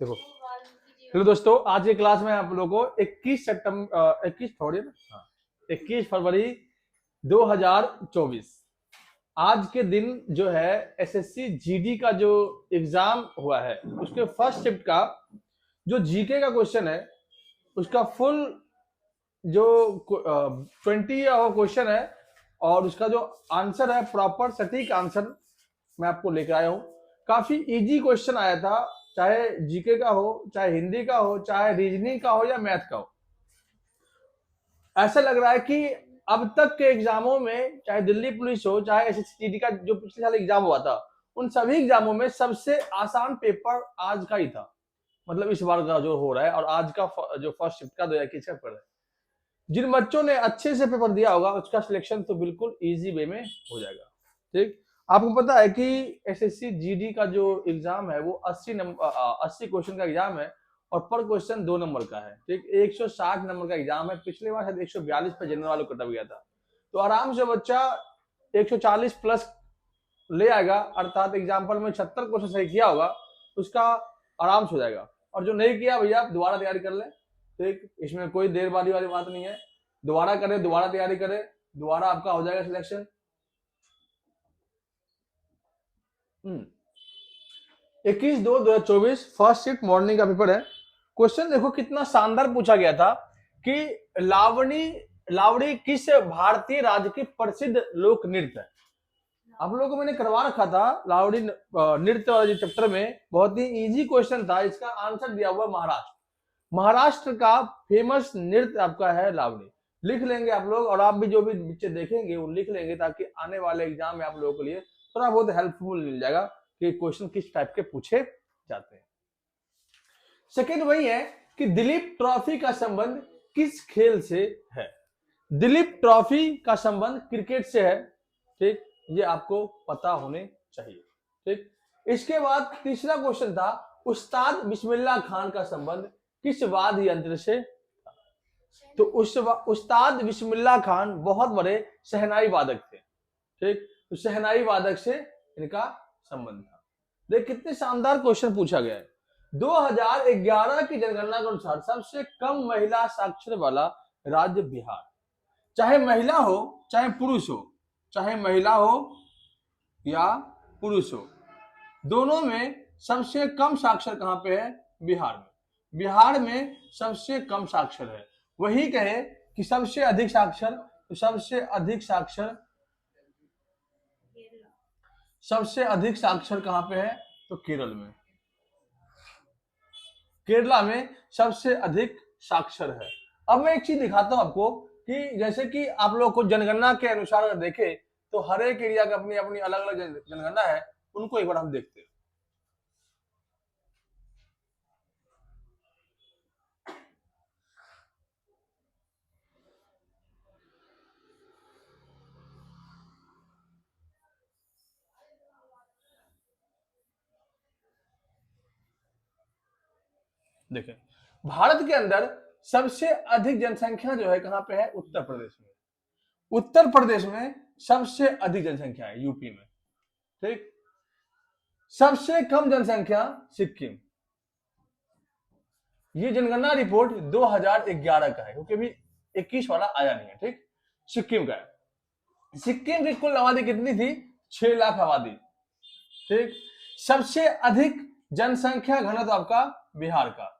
देखो, हेलो दोस्तों, आज के क्लास में आप लोगों को 21 फरवरी 2024 आज के दिन जो है एसएससी जीडी का जो एग्जाम हुआ है उसके फर्स्ट शिफ्ट का जो जीके का क्वेश्चन है उसका फुल जो 20 क्वेश्चन है और उसका जो आंसर है प्रॉपर सटीक आंसर मैं आपको लेकर आया हूँ। काफी इजी क्वेश्चन आया था, चाहे जीके का हो, चाहे हिंदी का हो, चाहे रीजनिंग का हो या मैथ का हो। ऐसा लग रहा है कि अब तक के एग्जामों में, चाहे दिल्ली पुलिस हो, चाहे एसएससी का जो पिछले साल एग्जाम हुआ था, उन सभी एग्जामों में सबसे आसान पेपर आज का ही था। मतलब इस बार का जो हो रहा है और आज का जो फर्स्ट शिफ्ट का 2021 का पेपर है, जिन बच्चों ने अच्छे से पेपर दिया होगा उसका सिलेक्शन तो बिल्कुल इजी वे में हो जाएगा। ठीक, आपको पता है कि एसएससी जीडी का जो एग्जाम है वो 80 क्वेश्चन का एग्जाम है और पर क्वेश्चन 2 नंबर का है। ठीक, 160 नंबर का एग्जाम है। पिछले बार शायद 142 पे जनरल वालों कटा गया था, तो आराम से बच्चा 140 प्लस ले आएगा, अर्थात एग्जाम्पल में 76 क्वेश्चन सही किया होगा उसका आराम से हो जाएगा। और जो नहीं किया भैया दोबारा तैयारी कर ले। ठीक, इसमें कोई देर वाली बात नहीं है, दोबारा करे, दोबारा तैयारी करे, दोबारा आपका हो जाएगा सिलेक्शन। 21/2/2024 फर्स्ट शिफ्ट मॉर्निंग का पेपर है। क्वेश्चन देखो कितना शानदार पूछा गया था कि लावड़ी किस भारतीय राज्य की प्रसिद्ध लोक नृत्य है। आप लोगों को मैंने करवा रखा था लावड़ी नृत्य वाले चैप्टर में, बहुत ही इजी क्वेश्चन था। इसका आंसर दिया हुआ महाराष्ट्र का फेमस नृत्य आपका है लावड़ी। लिख लेंगे आप लोग, और आप भी जो भी बच्चे देखेंगे वो लिख लेंगे, ताकि आने वाले एग्जाम में आप लोगों के लिए थोड़ा बहुत हेल्पफुल मिल जाएगा कि क्वेश्चन किस टाइप के पूछे जाते हैं। सेकेंड वही है कि दिलीप ट्रॉफी का संबंध किस खेल से है। दिलीप ट्रॉफी का संबंध क्रिकेट से है। ठीक, ये आपको पता होने चाहिए। ठीक, इसके बाद तीसरा क्वेश्चन था उस्ताद बिस्मिल्लाह खान का संबंध किस वाद्य यंत्र से। तो उस्ताद बिस्मिल्लाह खान बहुत बड़े शहनाई वादक थे। ठीक, तो शहनाई वादक से इनका संबंध था। देख कितने शानदार क्वेश्चन पूछा गया है। 2011 की जनगणना के अनुसार सबसे कम महिला साक्षर वाला राज्य बिहार। चाहे महिला हो चाहे पुरुष हो, चाहे महिला हो या पुरुष हो, दोनों में सबसे कम साक्षर कहां पे है? बिहार में। बिहार में सबसे कम साक्षर है। वही कहे कि सबसे अधिक साक्षर, तो सबसे अधिक साक्षर कहां पे है? तो केरल में। केरला में सबसे अधिक साक्षर है। अब मैं एक चीज दिखाता हूं आपको कि जैसे कि आप लोग को जनगणना के अनुसार अगर देखें तो हर एक एरिया की अपनी अपनी अलग अलग जनगणना है, उनको एक बार हम देखते हैं। देखें, भारत के अंदर सबसे अधिक जनसंख्या जो है कहां पे है? उत्तर प्रदेश में। उत्तर प्रदेश में सबसे अधिक जनसंख्या है यूपी में। ठीक, सबसे कम जनसंख्या सिक्किम। ये जनगणना रिपोर्ट 2011 का है, क्योंकि अभी 21 वाला आया नहीं है। ठीक, सिक्किम का है। सिक्किम की कुल आबादी कितनी थी? 6 लाख आबादी। ठीक, सबसे अधिक जनसंख्या घनत्व आपका बिहार का।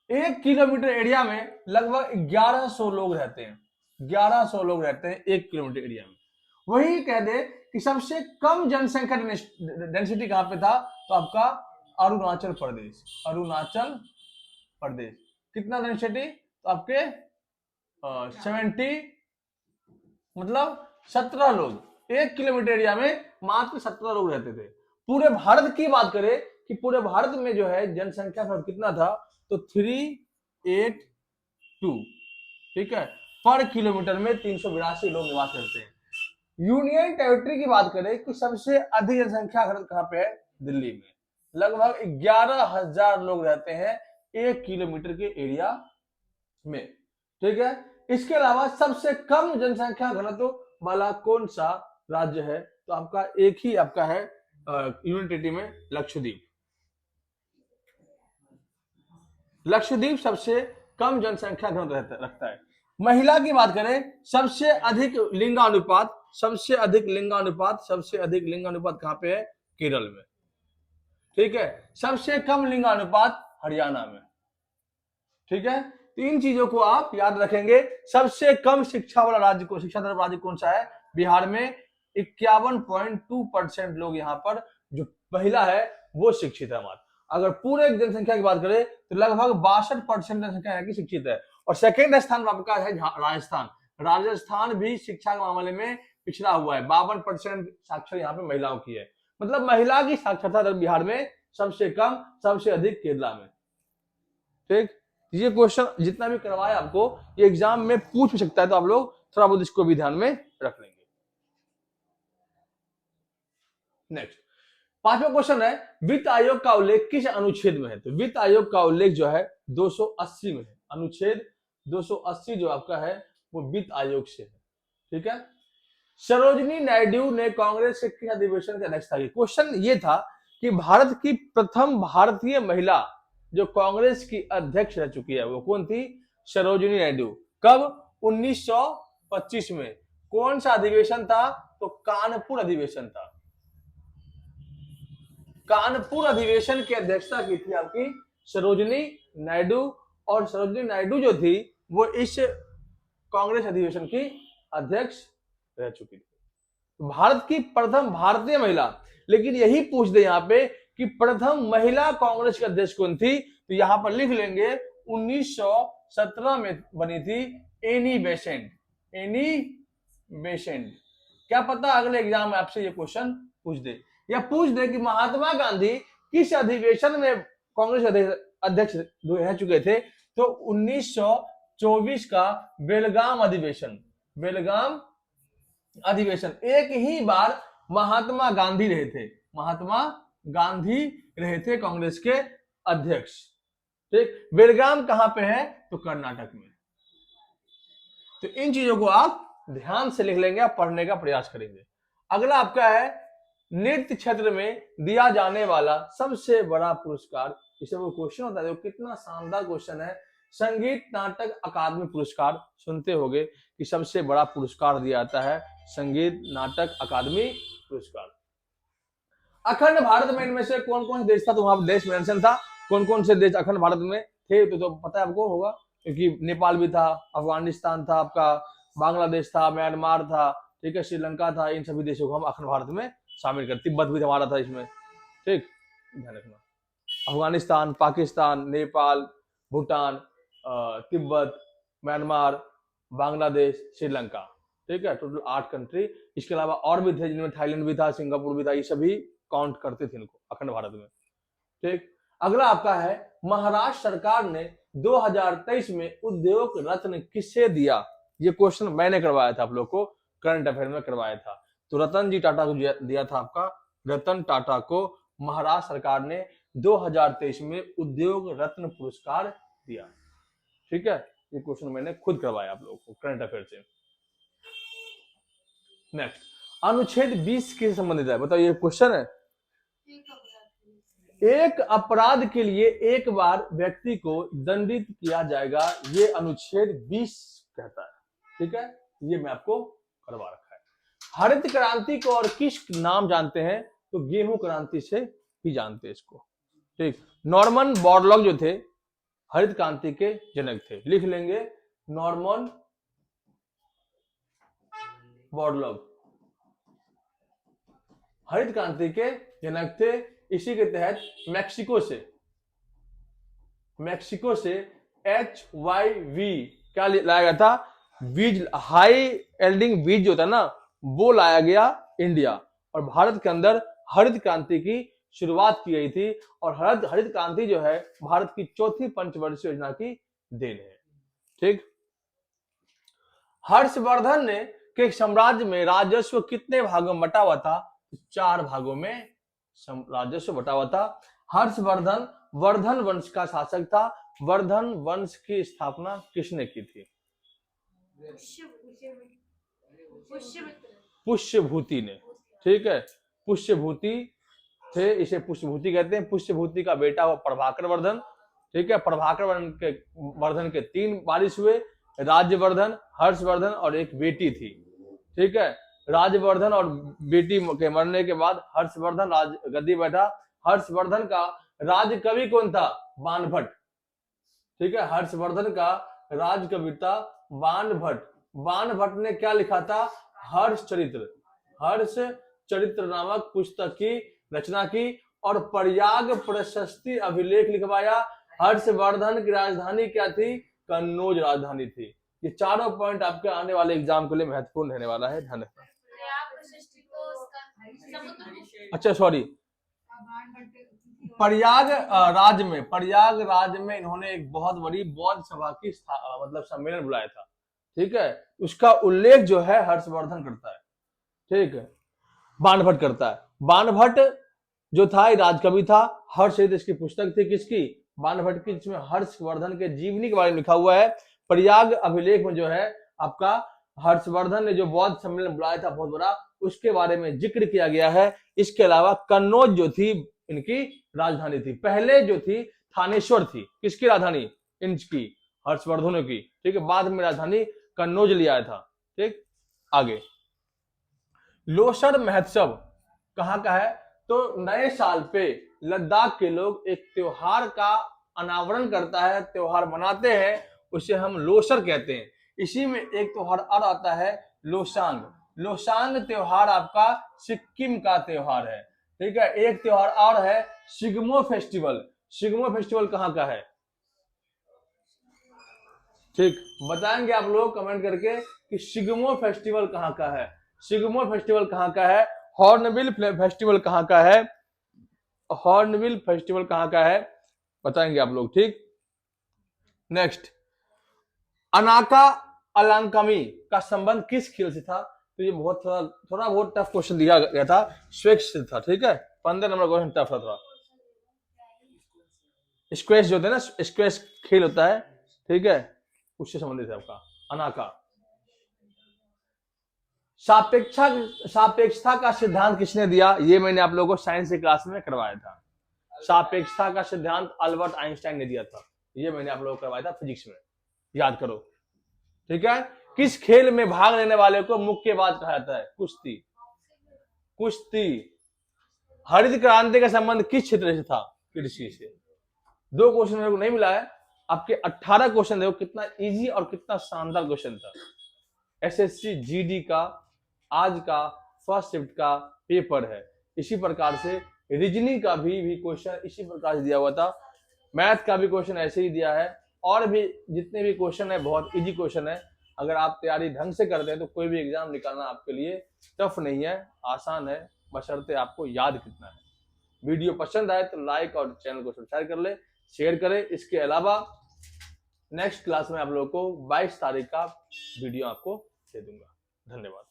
1 किलोमीटर एरिया में लगभग 1100 लोग रहते हैं। 1100 लोग रहते हैं 1 किलोमीटर एरिया में। वही कह दे कि सबसे कम जनसंख्या डेंसिटी कहां पे था? तो आपका अरुणाचल प्रदेश। अरुणाचल प्रदेश कितना डेंसिटी? तो आपके 70, मतलब 17 लोग 1 किलोमीटर एरिया में, मात्र 17 लोग रहते थे। पूरे भारत की बात करें कि पूरे भारत में जो है जनसंख्या कितना था? तो 382। ठीक है, पर किलोमीटर में 382 लोग निवास करते हैं। यूनियन टेरिटरी की बात करें कि सबसे अधिक जनसंख्या कहां पे है? दिल्ली में। लगभग 11,000 लोग रहते हैं 1 किलोमीटर के एरिया में। ठीक है, इसके अलावा सबसे कम जनसंख्या घनत्व वाला कौन सा राज्य है? तो आपका एक ही आपका है यूनियन टेरिटरी में, लक्षद्वीप। लक्षद्वीप सबसे कम जनसंख्या घनत्व रखता है। महिला की बात करें, सबसे अधिक लिंगानुपात कहां पे है? केरल में। ठीक है, सबसे कम लिंगानुपात हरियाणा में। ठीक है, तीन चीजों को आप याद रखेंगे। सबसे कम शिक्षा वाला राज्य शिक्षा तरफ राज्य कौन सा है? बिहार में 51.2% लोग यहाँ पर जो महिला है वो शिक्षित है। हमारे अगर पूरे जनसंख्या की बात करें तो लगभग 62% जनसंख्या यहाँ की शिक्षित है। और सेकेंड स्थान आपका है राजस्थान। राजस्थान भी शिक्षा के मामले में पिछड़ा हुआ है। 52% साक्षर यहाँ पे महिलाओं की है। मतलब महिला की साक्षरता दर बिहार में सबसे कम, सबसे अधिक केरला में। ठीक, ये क्वेश्चन जितना भी करवाया आपको ये एग्जाम में पूछ भी सकता है, तो आप लोग थोड़ा बहुत इसको भी ध्यान में रख लेंगे। नेक्स्ट, पांचवा क्वेश्चन है, वित्त आयोग का उल्लेख किस अनुच्छेद में है? तो वित्त आयोग का उल्लेख जो है 280 में है। अनुच्छेद 280 जो आपका है वो वित्त आयोग से है। ठीक है, सरोजिनी नायडू ने कांग्रेस के किस अधिवेशन की अध्यक्षता की? क्वेश्चन ये था कि भारत की प्रथम भारतीय महिला जो कांग्रेस की अध्यक्ष रह चुकी है वो कौन थी? सरोजिनी नायडू। कब? 1925 में। कौन सा अधिवेशन था? तो कानपुर अधिवेशन था। कानपुर अधिवेशन की अध्यक्षता की थी आपकी सरोजिनी नायडू। और सरोजिनी नायडू जो थी वो इस कांग्रेस अधिवेशन की अध्यक्ष रह चुकी थी। भारत की प्रथम भारतीय महिला। लेकिन यही पूछ दे यहाँ पे कि प्रथम महिला कांग्रेस के अध्यक्ष कौन थी? तो यहां पर लिख लेंगे 1917 में बनी थी एनी बेसेंट। Annie Besant. क्या पता अगले एग्जाम में आपसे ये क्वेश्चन पूछ दे, या पूछ दे कि महात्मा गांधी किस अधिवेशन में कांग्रेस अध्यक्ष रह चुके थे? तो 1924 का बेलगाम अधिवेशन। बेलगाम अधिवेशन। एक ही बार महात्मा गांधी रहे थे। महात्मा गांधी रहे थे कांग्रेस के अध्यक्ष। ठीक, बेलगाम कहां पे है? तो कर्नाटक में। तो इन चीजों को आप ध्यान से लिख लेंगे, आप पढ़ने का प्रयास करेंगे। अगला आपका है, नृत्य क्षेत्र में दिया जाने वाला सबसे बड़ा पुरस्कार। इसे वो क्वेश्चन होता है, कितना शानदार क्वेश्चन है। संगीत नाटक अकादमी पुरस्कार सुनते होंगे कि सबसे बड़ा पुरस्कार दिया जाता है संगीत नाटक अकादमी पुरस्कार। अखंड भारत में इनमें से कौन कौन से देश था? तो वहां देश मेंशन था कौन कौन से देश अखंड भारत में थे। तो पता है आपको होगा, क्योंकि नेपाल भी था, अफगानिस्तान था, आपका बांग्लादेश था, म्यांमार था, ठीक है, श्रीलंका था। इन सभी देशों को हम अखंड भारत में शामिल कर, तिब्बत भी हमारा था इसमें। ठीक, ध्यान रखना। अफगानिस्तान, पाकिस्तान, नेपाल, भूटान, तिब्बत, म्यांमार, बांग्लादेश, श्रीलंका। ठीक है, टोटल 8 कंट्री। इसके अलावा और भी थे जिनमें थाईलैंड भी था, सिंगापुर भी था। ये सभी काउंट करते थे इनको अखंड भारत में। ठीक, अगला आपका है, महाराष्ट्र सरकार ने 2023 में उद्योग रत्न किसे दिया? ये क्वेश्चन मैंने करवाया था आप लोग को, करंट अफेयर में करवाया था। तो रतन जी टाटा को दिया था आपका, रतन टाटा को महाराष्ट्र सरकार ने 2023 में उद्योग रत्न पुरस्कार दिया। ठीक है, ये क्वेश्चन मैंने खुद करवाया आप लोगों को करंट अफेयर से। नेक्स्ट, अनुच्छेद 20 किससे संबंधित है? बताओ, ये क्वेश्चन है। एक अपराध के लिए एक बार व्यक्ति को दंडित किया जाएगा, ये अनुच्छेद 20 कहता है। ठीक है, ये मैं आपको करवा रखा है। हरित क्रांति को और किस नाम जानते हैं? तो गेहूं क्रांति से ही जानते हैं इसको। ठीक, नॉर्मन बोरलॉग जो थे हरित क्रांति के जनक थे। लिख लेंगे, नॉर्मन बोरलॉग हरित क्रांति के जनक थे। इसी के तहत मैक्सिको से HYV क्या लाया गया था? बीज, हाई एल्डिंग बीज जो था ना, वो लाया गया इंडिया। और भारत के अंदर हरित क्रांति की शुरुआत की गई थी। और हरित क्रांति जो है भारत की चौथी पंचवर्षीय योजना की देन है। ठीक, हर्षवर्धन ने के साम्राज्य में राजस्व कितने भागों में बटा हुआ था? 4 भागों में राजस्व बटा हुआ था। हर्षवर्धन वर्धन वंश का शासक था। वर्धन वंश की स्थापना किसने की थी? पुष्यभूति ने। ठीक है, पुष्यभूति थे, इसे पुष्यभूति कहते हैं। पुष्यभूति का बेटा हुआ प्रभाकर वर्धन। ठीक है। प्रभाकर वर्धन के 3 वारिस हुए, राज्यवर्धन, हर्षवर्धन और एक बेटी थी। ठीक है। राज्यवर्धन और बेटी के मरने के बाद हर्षवर्धन गद्दी बैठा। हर्षवर्धन का राज कवि कौन था? बाणभट्ट। ठीक है। हर्षवर्धन का राज कवि था बाणभट्ट। बाणभट्ट ने क्या लिखा था? हर्षचरित्र। हर्षचरित्र नामक पुस्तक की रचना की और प्रयाग प्रशस्ति अभिलेख लिखवाया। हर्षवर्धन की राजधानी क्या थी? कन्नौज राजधानी थी। ये चारों पॉइंट आपके आने वाले एग्जाम के लिए महत्वपूर्ण रहने वाला है। धन्यवाद। अच्छा सॉरी, प्रयाग राज में इन्होंने एक बहुत बड़ी बौद्ध सभा की मतलब सम्मेलन बुलाया था। ठीक है। उसका उल्लेख जो है हर्षवर्धन करता है। ठीक है। बाणभट्ट करता है। बाणभट्ट जो था राजकवि था। हर्षचरित्र इसकी पुस्तक थी। किसकी? बाणभट्ट की, जिसमें हर्षवर्धन के जीवनी के बारे में लिखा हुआ है। प्रयाग अभिलेख में जो है आपका हर्षवर्धन ने जो बौद्ध सम्मेलन बुलाया था बहुत बड़ा, उसके बारे में जिक्र किया गया है। इसके अलावा कन्नौज जो थी इनकी राजधानी थी। पहले जो थी थानेश्वर थी। किसकी राजधानी? इनकी, हर्षवर्धन की। ठीक है। बाद में राजधानी कन्नौज लिया था। ठीक। आगे, लोसर महोत्सव कहाँ का है? तो नए साल पे लद्दाख के लोग एक त्योहार का अनावरण करता है, त्योहार मनाते हैं, उसे हम लोसर कहते हैं। इसी में एक त्योहार और आता है लोसांग। लोसांग त्योहार आपका सिक्किम का त्योहार है। ठीक है। एक त्योहार और है सिग्मो फेस्टिवल। सिग्मो फेस्टिवल कहाँ का है? ठीक, बताएंगे आप लोग कमेंट करके कि सिग्मो फेस्टिवल कहाँ का है। सिग्मो फेस्टिवल कहाँ का है? हॉर्नबिल फेस्टिवल कहाँ का है? हॉर्नबिल फेस्टिवल कहाँ का है बताएंगे आप लोग। ठीक। नेक्स्ट, अनाका अलांकामी का संबंध किस खेल से था? तो ये बहुत थोड़ा बहुत टफ क्वेश्चन दिया गया था, स्क्वैश से था। ठीक है। 15 नंबर क्वेश्चन टफ था थोड़ा। स्क्वैश जो होता है ना, स्क्वैश खेल होता है। ठीक है। उससे संबंधित है आपका अनाका। सापेक्षता का सिद्धांत किसने दिया? ये मैंने आप लोगों को साइंस की क्लास में करवाया था। सापेक्षता का सिद्धांत अल्बर्ट आइंस्टाइन ने दिया था। ये मैंने आप लोगों को करवाया था फिजिक्स में, याद करो। ठीक है। किस खेल में भाग लेने वाले को मुक्केबाज कहा जाता है? कुश्ती। कुश्ती। हरित क्रांति का संबंध किस क्षेत्र से था? कृषि से। 2 क्वेश्चन मेरे को नहीं मिला है। आपके 18 क्वेश्चन देखो कितना इजी और कितना शानदार क्वेश्चन था। एसएससी जीडी का आज का फर्स्ट शिफ्ट का पेपर है। इसी प्रकार से रीजनिंग का भी क्वेश्चन इसी प्रकार से दिया हुआ था। मैथ का भी क्वेश्चन ऐसे ही दिया है। और भी जितने भी क्वेश्चन है बहुत इजी क्वेश्चन है। अगर आप तैयारी ढंग से करते हैं तो कोई भी एग्जाम निकालना आपके लिए टफ नहीं है, आसान है, बशर्ते आपको याद कितना है। वीडियो पसंद आए तो लाइक और चैनल को सब्सक्राइब कर ले, शेयर करें। इसके अलावा नेक्स्ट क्लास में आप लोगों को 22 तारीख का वीडियो आपको दे दूंगा। धन्यवाद।